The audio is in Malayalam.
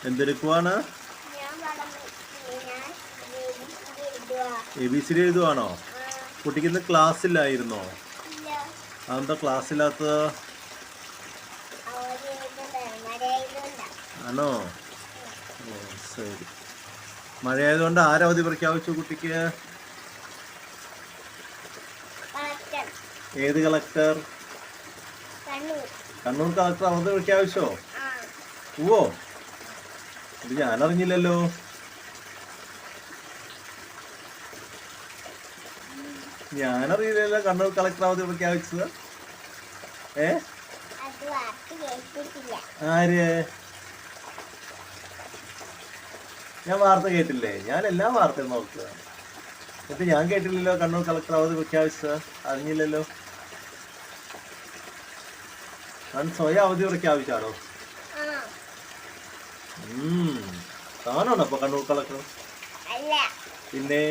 എന്തെടുക്കുവാണ്? ABCD എഴുതുവാണോ? കുട്ടിക്ക് ഇന്ന് ക്ലാസ്സില്ലായിരുന്നോ? അതെന്താ ക്ലാസ്സില്ലാത്തത്? ആണോ? ഓ ശരി. മഴയായതുകൊണ്ട് ആരവധി പ്രഖ്യാപിച്ചു കുട്ടിക്ക്? ഏത് കളക്ടർ? കണ്ണൂർ കളക്ടർ അവധി പ്രഖ്യാപിച്ചോ? ഓ ഇത് ഞാനറിഞ്ഞില്ലല്ലോ. ഞാനറിയില്ലല്ലോ കണ്ണൂർ കളക്ടർ അവധി പ്രഖ്യാപിച്ചത്. ആര്? ഞാൻ വാർത്ത കേട്ടില്ലേ? ഞാൻ എല്ലാ വാർത്തയും നോക്കുക. എന്നിട്ട് ഞാൻ കേട്ടില്ലല്ലോ കണ്ണൂർ കളക്ടർ അവധി പ്രഖ്യാപിച്ചത്. അറിഞ്ഞില്ലല്ലോ. ഞാൻ സ്വയം അവധി പ്രഖ്യാപിച്ചാണോ? താനാണോ അപ്പൊ കണ്ണൂർ കളക്ടർ? പിന്നെ